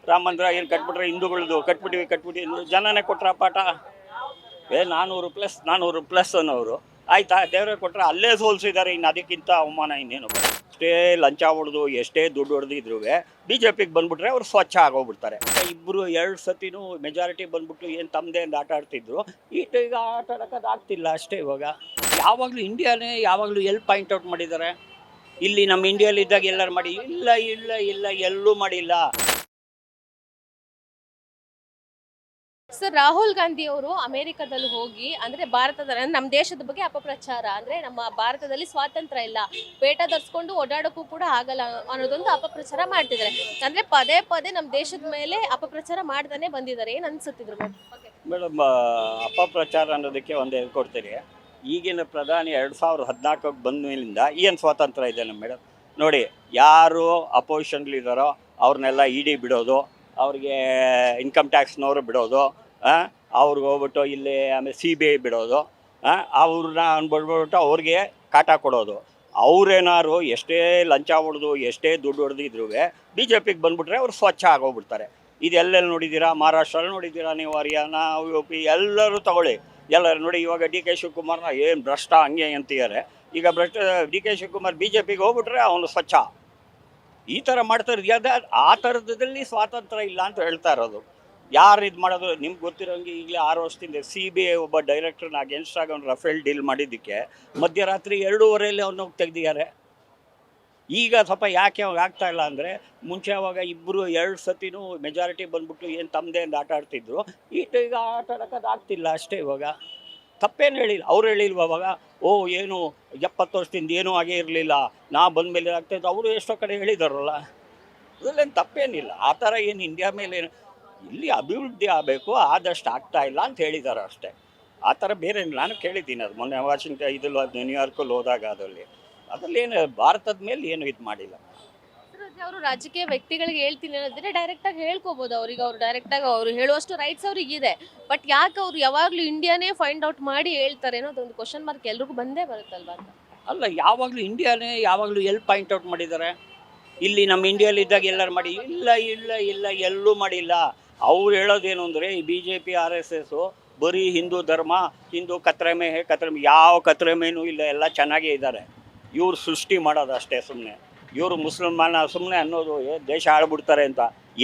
ರಾಮ ಮಂದಿರ ಏನು ಕಟ್ಬಿಟ್ರೆ ಹಿಂದೂಗಳದು ಕಟ್ಬಿಟ್ಟಿವಿ ಜನನೇ ಕೊಟ್ರ ಪಾಠ. 400 ಪ್ಲಸ್ ಅನ್ನೋರು ಆಯ್ತಾ, ದೇವರೇ ಕೊಟ್ಟರೆ ಅಲ್ಲೇ ಸೋಲ್ಸಿದ್ದಾರೆ. ಇನ್ನು ಅದಕ್ಕಿಂತ ಅವಮಾನ ಇನ್ನೇನು ಬೇಡ. ಎಷ್ಟೇ ಲಂಚ ಹೊಡೆದು ಎಷ್ಟೇ ದುಡ್ಡು ಹೊಡೆದಿದ್ರು ಬಿ ಜೆ ಪಿಗೆ ಬಂದ್ಬಿಟ್ರೆ ಅವ್ರು ಸ್ವಚ್ಛ ಆಗೋಗ್ಬಿಡ್ತಾರೆ. ಇಬ್ಬರು 2 ಸತಿನೂ ಮೆಜಾರಿಟಿ ಬಂದ್ಬಿಟ್ಟು ಏನು ತಮ್ಮದೇ ಒಂದು ಆಟ ಆಡ್ತಿದ್ರು, ಈಗ ಆಟ ಆಡೋಕ್ಕಾಗ್ತಿಲ್ಲ ಆಗ್ತಿಲ್ಲ ಅಷ್ಟೇ. ಇವಾಗ ಯಾವಾಗಲೂ ಇಂಡಿಯಾನೇ ಯಾವಾಗಲೂ ಎಲ್ಲಿ ಪಾಯಿಂಟ್ ಔಟ್ ಮಾಡಿದ್ದಾರೆ? ಇಲ್ಲಿ ನಮ್ಮ ಇಂಡಿಯಲ್ಲಿ ಇದ್ದಾಗ ಎಲ್ಲರೂ ಮಾಡಿ ಇಲ್ಲ ಇಲ್ಲ ಇಲ್ಲ ಎಲ್ಲೂ ಮಾಡಿಲ್ಲ. ಸರ್, ರಾಹುಲ್ ಗಾಂಧಿ ಅವರು ಅಮೆರಿಕದಲ್ಲಿ ಹೋಗಿ ಅಂದ್ರೆ ಭಾರತದ ನಮ್ಮ ದೇಶದ ಬಗ್ಗೆ ಅಪಪ್ರಚಾರ, ಅಂದ್ರೆ ನಮ್ಮ ಭಾರತದಲ್ಲಿ ಸ್ವಾತಂತ್ರ್ಯ ಇಲ್ಲ, ಪೇಟ ಧರಿಸ್ಕೊಂಡು ಓಡಾಡೋಕ್ಕೂ ಕೂಡ ಆಗಲ್ಲ ಅನ್ನೋದೊಂದು ಅಪಪ್ರಚಾರ ಮಾಡ್ತಿದ್ದಾರೆ. ಅಂದ್ರೆ ಪದೇ ಪದೇ ನಮ್ಮ ದೇಶದ ಮೇಲೆ ಅಪಪ್ರಚಾರ ಮಾಡ್ತಾನೆ ಬಂದಿದ್ದಾರೆ. ಏನ್ ಅನ್ಸುತ್ತಿದ್ರು ಮೇಡಮ್, ಅಪಪ್ರಚಾರ ಅನ್ನೋದಕ್ಕೆ ಒಂದು ಕೊಡ್ತೀರಿ. ಈಗಿನ ಪ್ರಧಾನಿ 2014 ಬಂದ ಮೇಲಿಂದ ಏನು ಸ್ವಾತಂತ್ರ್ಯ ಇದೆ ನಮ್ಮ ಮೇಡಮ್? ನೋಡಿ, ಯಾರು ಅಪೋಸಿಷನ್ಲಿದ್ದಾರೋ ಅವ್ರನ್ನೆಲ್ಲ ಇಡಿ ಬಿಡೋದು, ಅವ್ರಿಗೆ ಇನ್ಕಮ್ ಟ್ಯಾಕ್ಸ್ನವರು ಬಿಡೋದು, ಅವ್ರಿಗೆ ಹೋಗ್ಬಿಟ್ಟು ಇಲ್ಲಿ ಆಮೇಲೆ CBI ಬಿಡೋದು, ಅವ್ರನ್ನ ಅನ್ಬಿಡ್ಬಿಟ್ಟು ಅವ್ರಿಗೆ ಕಾಟ ಕೊಡೋದು. ಅವ್ರೇನಾದ್ರು ಎಷ್ಟೇ ಲಂಚ ಹೊಡೆದು ಎಷ್ಟೇ ದುಡ್ಡು ಹೊಡೆದಿದ್ರು ಬಿ ಜೆ ಪಿಗೆ ಬಂದುಬಿಟ್ರೆ ಅವ್ರು ಸ್ವಚ್ಛ ಆಗೋಗ್ಬಿಡ್ತಾರೆ. ಇದೆಲ್ಲೆಲ್ಲಿ ನೋಡಿದ್ದೀರಾ? ಮಹಾರಾಷ್ಟ್ರಲ್ಲಿ ನೋಡಿದ್ದೀರಾ ನೀವು, ಹರಿಯಾಣ, UP ಎಲ್ಲರೂ ತಗೊಳ್ಳಿ. ಎಲ್ಲರೂ ನೋಡಿ. ಇವಾಗ DK ಶಿವಕುಮಾರ್ನ ಏನು ಭ್ರಷ್ಟ ಹಂಗೆ ಅಂತಿದ್ದಾರೆ. ಈಗ DK ಶಿವಕುಮಾರ್ ಬಿ ಜೆ ಪಿಗೆ ಹೋಗ್ಬಿಟ್ರೆ ಅವನು ಸ್ವಚ್ಛ. ಈ ಥರ ಮಾಡ್ತಾರೆ. ಆ ಥರದಲ್ಲಿ ಸ್ವಾತಂತ್ರ್ಯ ಇಲ್ಲ ಅಂತ ಹೇಳ್ತಾ ಇರೋದು. ಯಾರು ಇದು ಮಾಡೋದು? ನಿಮ್ಗೆ ಗೊತ್ತಿರೋಂಗೆ ಈಗಲೇ 6 ವರ್ಷದಿಂದ CBI ಒಬ್ಬ ಡೈರೆಕ್ಟರ್ನ ಅಗೇನ್ಸ್ಟಾಗಿ ಅವ್ನು ರಫೇಲ್ ಡೀಲ್ ಮಾಡಿದ್ದಕ್ಕೆ ಮಧ್ಯರಾತ್ರಿ 2:30 ಅವನ್ನ ತೆಗ್ದಿದ್ದಾರೆ. ಈಗ ಸ್ವಲ್ಪ ಯಾಕೆ ಅವಾಗ ಆಗ್ತಾ ಇಲ್ಲ ಅಂದರೆ, ಮುಂಚೆ ಅವಾಗ ಇಬ್ಬರು 2 ಸತಿನೂ ಮೆಜಾರಿಟಿ ಬಂದ್ಬಿಟ್ಟು ಏನು ತಮ್ಮದೇ ಒಂದು ಆಟ ಆಡ್ತಿದ್ರು, ಈಗ ಆಟ ಆಡೋಕ್ಕಾಗ್ತಿಲ್ಲ ಆಗ್ತಿಲ್ಲ ಅಷ್ಟೇ. ಇವಾಗ ತಪ್ಪೇನು ಹೇಳಿಲ್ಲ, ಅವ್ರು ಹೇಳಿಲ್ವ ಅವಾಗ? ಏನು 70 ವರ್ಷದಿಂದ ಏನೂ ಆಗೇ ಇರಲಿಲ್ಲ, ನಾ ಬಂದಮೇಲೆ ಆಗ್ತಾಯಿದ್ದು ಅವರು ಎಷ್ಟೋ ಕಡೆ ಹೇಳಿದಾರಲ್ಲ. ಅದರಲ್ಲೇನು ತಪ್ಪೇನಿಲ್ಲ. ಆ ಥರ ಏನು ಇಂಡಿಯಾ ಮೇಲೆ ಇಲ್ಲಿ ಅಭಿವೃದ್ಧಿ ಆಗಬೇಕು, ಆದಷ್ಟು ಆಗ್ತಾ ಇಲ್ಲ ಅಂತ ಹೇಳಿದ್ದಾರೆ ಅಷ್ಟೇ. ಆ ಥರ ಬೇರೆ ನಾನು ಕೇಳಿದ್ದೀನಿ. ಅದು ಮೊನ್ನೆ ನ್ಯೂಯಾರ್ಕಲ್ಲಿ ಹೋದಾಗ ಅದರಲ್ಲಿ ಏನು ಭಾರತದ ಮೇಲೆ ಏನು ಇದು ಮಾಡಿಲ್ಲ. ಅವರು ರಾಜಕೀಯ ವ್ಯಕ್ತಿಗಳಿಗೆ ಹೇಳ್ತೀನಿ ಅನ್ನೋದ್ರೆ ಡೈರೆಕ್ಟ್ ಆಗಿ ಹೇಳ್ಕೋಬಹುದು. ಅವ್ರು ಡೈರೆಕ್ಟ್ ಆಗಿ ಅವ್ರು ಹೇಳುವಷ್ಟು ರೈಟ್ಸ್ ಅವ್ರಿಗಿದೆ. ಬಟ್ ಯಾಕೆ ಅವ್ರು ಯಾವಾಗ್ಲೂ ಇಂಡಿಯಾನೇ ಫೈಂಡ್ ಔಟ್ ಮಾಡಿ ಹೇಳ್ತಾರೆ ಅನ್ನೋದೊಂದು ಕ್ವಶನ್ ಮಾರ್ಕ್ ಎಲ್ರಿಗೂ ಬಂದೇ ಬರುತ್ತಲ್ವಾ ಅಂತ. ಅಲ್ಲ, ಯಾವಾಗಲೂ ಇಂಡಿಯಾನೇ ಯಾವಾಗಲೂ ಎಲ್ಲಿ ಪಾಯಿಂಟ್ ಔಟ್ ಮಾಡಿದ್ದಾರೆ? ಇಲ್ಲಿ ನಮ್ಮ ಇಂಡಿಯಲ್ಲಿ ಇದ್ದಾಗ ಎಲ್ಲರೂ ಮಾಡಿ ಇಲ್ಲ ಇಲ್ಲ ಇಲ್ಲ ಎಲ್ಲೂ ಮಾಡಿಲ್ಲ. ಅವ್ರು ಹೇಳೋದೇನು ಅಂದರೆ, ಈ BJP RSS ಬರೀ ಹಿಂದೂ ಧರ್ಮ, ಹಿಂದೂ ಕತ್ರೆಮೆ ಯಾವ ಕತ್ರೆಮೇನೂ ಇಲ್ಲ, ಎಲ್ಲ ಚೆನ್ನಾಗೇ ಇದ್ದಾರೆ. ಇವ್ರು ಸೃಷ್ಟಿ ಮಾಡೋದು ಅಷ್ಟೇ ಸುಮ್ಮನೆ. ಇವರು ಮುಸಲ್ಮಾನ ಸುಮ್ಮನೆ ಅನ್ನೋದು ದೇಶ ಆಳ್ಬಿಡ್ತಾರೆ ಅಂತ.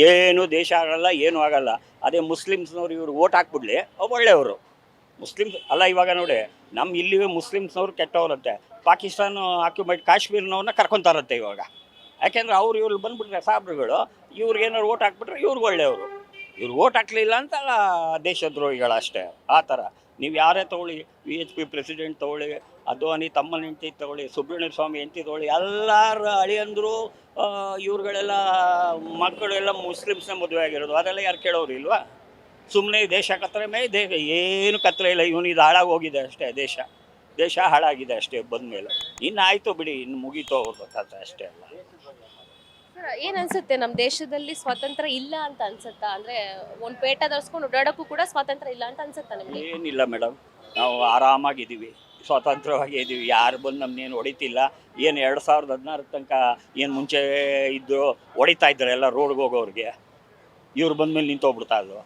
ಏನು ದೇಶ ಆಗಲ್ಲ, ಏನೂ ಆಗಲ್ಲ. ಅದೇ ಮುಸ್ಲಿಮ್ಸ್ನವ್ರು ಇವರು ಓಟ್ ಹಾಕ್ಬಿಡ್ಲಿ, ಒಳ್ಳೆಯವರು. ಮುಸ್ಲಿಮ್ಸ್ ಅಲ್ಲ, ಇವಾಗ ನೋಡಿ, ನಮ್ಮ ಇಲ್ಲಿವೇ ಮುಸ್ಲಿಮ್ಸ್ನವ್ರು ಕೆಟ್ಟವ್ರಂತೆ. ಪಾಕಿಸ್ತಾನ ಆಕ್ಯುಪೈಡ್ ಕಾಶ್ಮೀರ್ನವ್ರನ್ನ ಕರ್ಕೊತಾರಂತೆ ಇವಾಗ. ಯಾಕೆಂದ್ರೆ ಇವ್ರು ಬಂದುಬಿಟ್ರೆ ಸಾಬ್ರುಗಳು, ಇವ್ರಿಗೇನಾದ್ರು ಓಟ್ ಹಾಕ್ಬಿಟ್ರೆ ಇವ್ರಿಗೆ ಒಳ್ಳೆಯವರು. ಇವ್ರು ಓಟ್ ಹಾಕ್ಲಿಲ್ಲ ಅಂತ ದೇಶದ್ರೋಹಿಗಳು ಅಷ್ಟೇ. ಆ ಥರ ನೀವು ಯಾರೇ ತೊಗೊಳ್ಳಿ, VHP ಪ್ರೆಸಿಡೆಂಟ್ ತೊಗೊಳ್ಳಿ, ಅದ್ವಾನಿ ತಮ್ಮನ ಹೆಂಡತಿ ತೊಗೊಳ್ಳಿ, ಸುಬ್ರಹ್ಮಣ್ಯ ಸ್ವಾಮಿ ಹೆಂಡತಿ ತೊಗೊಳ್ಳಿ, ಎಲ್ಲರ ಅಳಿಯಂದರು ಇವ್ರುಗಳೆಲ್ಲ ಮಕ್ಕಳೆಲ್ಲ ಮುಸ್ಲಿಮ್ಸ್ನ ಮದುವೆ ಆಗಿರೋದು. ಅದೆಲ್ಲ ಯಾರು ಕೇಳೋರು ಇಲ್ವಾ? ಸುಮ್ಮನೆ ದೇಶ ಕತ್ತರೆ ಏನು ಕತ್ತರೆ ಇಲ್ಲ. ಇದು ಹಾಳಾಗಿ ಹೋಗಿದೆ ಅಷ್ಟೇ. ದೇಶ ಹಾಳಾಗಿದೆ ಅಷ್ಟೇ. ಬಂದಮೇಲೆ ಇನ್ನು ಆಯಿತು ಬಿಡಿ, ಇನ್ನು ಮುಗೀತು ಅವ್ರದ್ದು ಕಥೆ ಅಷ್ಟೇ. ಅಲ್ಲ, ಏನ್ ಅನ್ಸುತ್ತೆ, ನಮ್ಮ ದೇಶದಲ್ಲಿ ಸ್ವಾತಂತ್ರ್ಯ ಇಲ್ಲ ಅಂತ ಅನ್ಸುತ್ತಾ? ಅಂದ್ರೆ ಒಂದ್ ಪೇಟ ಧರಿಸ್ಕೊಂಡು ಓಡಾಡಕ್ಕೂ ಕೂಡ ಸ್ವಾತಂತ್ರ್ಯ ಇಲ್ಲ ಅಂತ ಅನ್ಸುತ್ತಾ ನಿಮ್ಗೆ? ಏನಿಲ್ಲ ಮೇಡಮ್, ನಾವು ಆರಾಮಾಗಿದ್ದೀವಿ, ಸ್ವತಂತ್ರವಾಗಿ ಇದ್ದೀವಿ. ಯಾರು ಬಂದು ನಮ್ಮನ್ನೇನು ಹೊಡಿತಿಲ್ಲ. ಏನು 2016 ತನಕ ಏನು ಮುಂಚೆ ಇದ್ದು ಹೊಡಿತಾ ಇದ್ದಾರೆ ಎಲ್ಲ ರೋಡ್ಗೆ ಹೋಗೋರಿಗೆ. ಇವ್ರು ಬಂದಮೇಲೆ ನಿಂತೋಗ್ಬಿಡ್ತಾ ಇದ್ರು.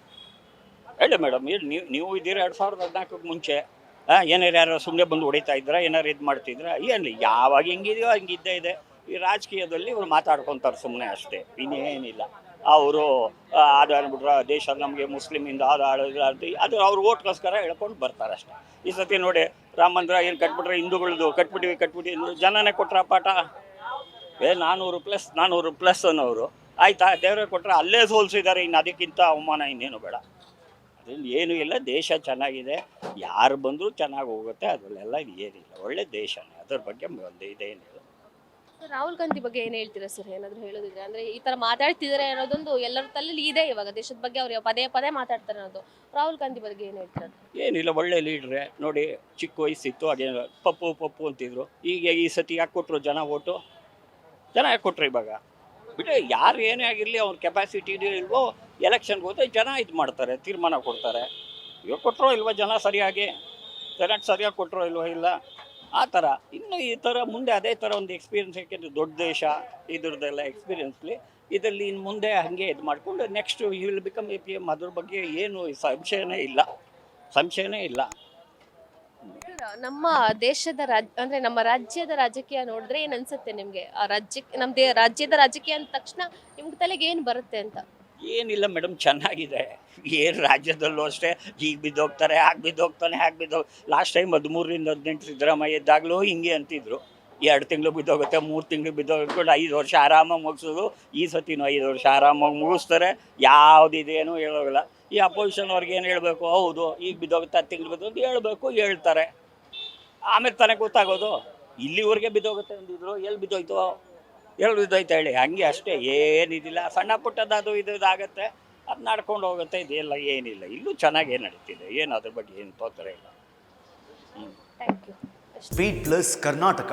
ಹೇಳಿ ಮೇಡಮ್, ನೀವು ಇದ್ದೀರ 2014 ಮುಂಚೆ ಏನಾರು ಯಾರು ಸುಮ್ಮನೆ ಬಂದು ಹೊಡಿತಾ ಇದ್ರ, ಏನಾರು ಇದು ಮಾಡ್ತಿದ್ರ? ಏನು ಯಾವಾಗ ಹೆಂಗಿದೆಯೋ ಹಂಗಿದ್ದೇ ಇದೆ. ಈ ರಾಜಕೀಯದಲ್ಲಿ ಇವ್ರು ಮಾತಾಡ್ಕೊತಾರೆ ಸುಮ್ಮನೆ ಅಷ್ಟೇ, ಇನ್ನೇನಿಲ್ಲ. ಅವರು ಅದು ಅಂದ್ಬಿಟ್ರೆ ದೇಶ ನಮಗೆ ಮುಸ್ಲಿಮಿಂದ ಅದು ಅವ್ರು ಓಟ್ಗೋಸ್ಕರ ಹೇಳ್ಕೊಂಡು ಬರ್ತಾರೆ ಅಷ್ಟೇ. ಈ ಸತಿ ನೋಡಿ, ರಾಮ ಮಂದಿರ ಏನು ಕಟ್ಬಿಟ್ರೆ ಹಿಂದೂಗಳದು ಕಟ್ಬಿಟ್ಟಿವಿ ಜನನೇ ಕೊಟ್ರ ಪಾಠ. 400 ಪ್ಲಸ್ ಅನ್ನೋರು ಆಯ್ತಾ, ದೇವರೇ ಕೊಟ್ಟರೆ ಅಲ್ಲೇ ಸೋಲ್ಸಿದ್ದಾರೆ. ಇನ್ನು ಅದಕ್ಕಿಂತ ಅವಮಾನ ಇನ್ನೇನು ಬೇಡ. ಅದ್ರಲ್ಲಿ ಏನೂ ಇಲ್ಲ. ದೇಶ ಚೆನ್ನಾಗಿದೆ, ಯಾರು ಬಂದರೂ ಚೆನ್ನಾಗಿ ಹೋಗುತ್ತೆ. ಅದರಲ್ಲೆಲ್ಲ ಇದು ಏನಿಲ್ಲ, ಒಳ್ಳೆ ದೇಶನೇ. ಅದ್ರ ಬಗ್ಗೆ ಒಂದು ಇದೇನಿಲ್ಲ. ರಾಹುಲ್ ಗಾಂಧಿ ಬಗ್ಗೆ ಏನ್ ಹೇಳ್ತೀರಾ ಸರ್? ಏನಾದ್ರು ಹೇಳೋದಿದ್ರೆ, ಅಂದ್ರೆ ಈ ತರ ಮಾತಾಡ್ತಿದ್ದಾರೆ ಅನ್ನೋದೊಂದು ಎಲ್ಲರ ತಲೆಯಲ್ಲಿ ಇದೆ. ಇವಾಗ ದೇಶದ ಬಗ್ಗೆ ಅವ್ರು ಪದೇ ಪದೇ ಮಾತಾಡ್ತಾರೆ ಅನ್ನೋದು. ರಾಹುಲ್ ಗಾಂಧಿ ಬಗ್ಗೆ ಏನ್ ಹೇಳ್ತಾರೆ? ಏನಿಲ್ಲ, ಒಳ್ಳೆ ಲೀಡ್ರೆ. ನೋಡಿ, ಚಿಕ್ಕ ವಯಸ್ಸಿತ್ತು, ಹಾಗೆ ಪಪ್ಪು ಅಂತಿದ್ರು. ಈಗ ಈ ಸತಿ ಯಾಕೆ ಕೊಟ್ಟರು ಜನ ಓಟು? ಜನ ಯಾಕೆ ಕೊಟ್ಟರು ಇವಾಗ? ಬಿಟ್ಟರೆ ಯಾರು ಏನೇ ಆಗಿರಲಿ, ಅವ್ರ ಕೆಪಾಸಿಟಿ ಇಲ್ವೋ ಎಲೆಕ್ಷನ್ಗೆ ಹೋದ್ರೆ ಜನ ಇದು ಮಾಡ್ತಾರೆ, ತೀರ್ಮಾನ ಕೊಡ್ತಾರೆ. ಇವಾಗ ಕೊಟ್ಟರೋ ಇಲ್ವೋ ಜನ ಸರಿಯಾಗಿ ಕೊಟ್ಟರೋ ಇಲ್ವೋ? ಇಲ್ಲ. ಆ ಥರ ಇನ್ನು ಈ ಥರ ಮುಂದೆ ಅದೇ ಥರ ಒಂದು ಎಕ್ಸ್ಪೀರಿಯನ್ಸ್. ಯಾಕೆಂದರೆ ದೊಡ್ಡ ದೇಶ, ಇದ್ರದ್ದೆಲ್ಲ ಎಕ್ಸ್ಪೀರಿಯನ್ಸ್ಲಿ ಇದರಲ್ಲಿ ಇನ್ನು ಮುಂದೆ ಹಾಗೆ ಇದು ಮಾಡಿಕೊಂಡು next you will become a P M. ಅದ್ರ ಬಗ್ಗೆ ಏನು ಸಂಶಯನೇ ಇಲ್ಲ. ನಮ್ಮ ದೇಶದ ಅಂದ್ರೆ ನಮ್ಮ ರಾಜ್ಯದ ರಾಜಕೀಯ ನೋಡಿದ್ರೆ ಏನ್ ಅನ್ಸುತ್ತೆ ನಿಮ್ಗೆ? ಆ ರಾಜ್ಯಕ್ಕೆ ರಾಜ್ಯದ ರಾಜಕೀಯ ಅಂದ ತಕ್ಷಣ ನಿಮ್ಗೆ ತಲೆಗೆ ಏನ್ ಬರುತ್ತೆ ಅಂತ? ಏನಿಲ್ಲ ಮೇಡಮ್, ಚೆನ್ನಾಗಿದೆ. ಏನು ರಾಜ್ಯದಲ್ಲೂ ಅಷ್ಟೇ ಈಗ ಬಿದ್ದೋಗ್ತಾರೆ, ಹಾಗೆ ಬಿದ್ದೋಗ್ತಾನೆ, ಲಾಸ್ಟ್ ಟೈಮ್ 13-18 ಸಿದ್ದರಾಮಯ್ಯ ಇದ್ದಾಗಲೂ ಹಿಂಗೆ ಅಂತಿದ್ರು, 2 ತಿಂಗಳು ಬಿದ್ದೋಗುತ್ತೆ, 3 ತಿಂಗಳು ಬಿದ್ದೋಗ್ಕೊಂಡು 5 ವರ್ಷ ಆರಾಮಾಗಿ ಮುಗಿಸೋದು. ಈ ಸತಿನೂ 5 ವರ್ಷ ಆರಾಮಾಗಿ ಮುಗಿಸ್ತಾರೆ, ಯಾವುದಿದೇನು ಹೇಳೋಲ್ಲ. ಈ ಅಪೋಸಿಷನ್ ಅವ್ರಿಗೆ ಏನು ಹೇಳಬೇಕು, ಹೌದು ಈಗ ಬಿದ್ದೋಗುತ್ತೆ 10 ತಿಂಗಳು ಬಿದ್ದೋದು ಹೇಳ್ಬೇಕು, ಹೇಳ್ತಾರೆ. ಆಮೇಲೆ ತಾನೇ ಗೊತ್ತಾಗೋದು. ಇಲ್ಲಿವರೆಗೆ ಬಿದ್ದೋಗುತ್ತೆ ಅಂದಿದ್ರು, ಎಲ್ಲಿ ಬಿದ್ದೋಯ್ತು ಹೇಳಿ. ಹಂಗೆ ಅಷ್ಟೇ, ಏನಿದಿಲ್ಲ. ಸಣ್ಣ ಪುಟ್ಟದ್ದು ಅದು ಇದು ಇದಾಗುತ್ತೆ, ಅದು ನಡ್ಕೊಂಡು ಹೋಗುತ್ತೆ. ಇದೆಲ್ಲ ಏನಿಲ್ಲ, ಇಲ್ಲೂ ಚೆನ್ನಾಗೇ ನಡೀತಿದೆ, ಏನು ಅದ್ರ ಬಗ್ಗೆ ಏನು ತೊಂದರೆ ಇಲ್ಲ. Thank you. Speed plus Karnataka.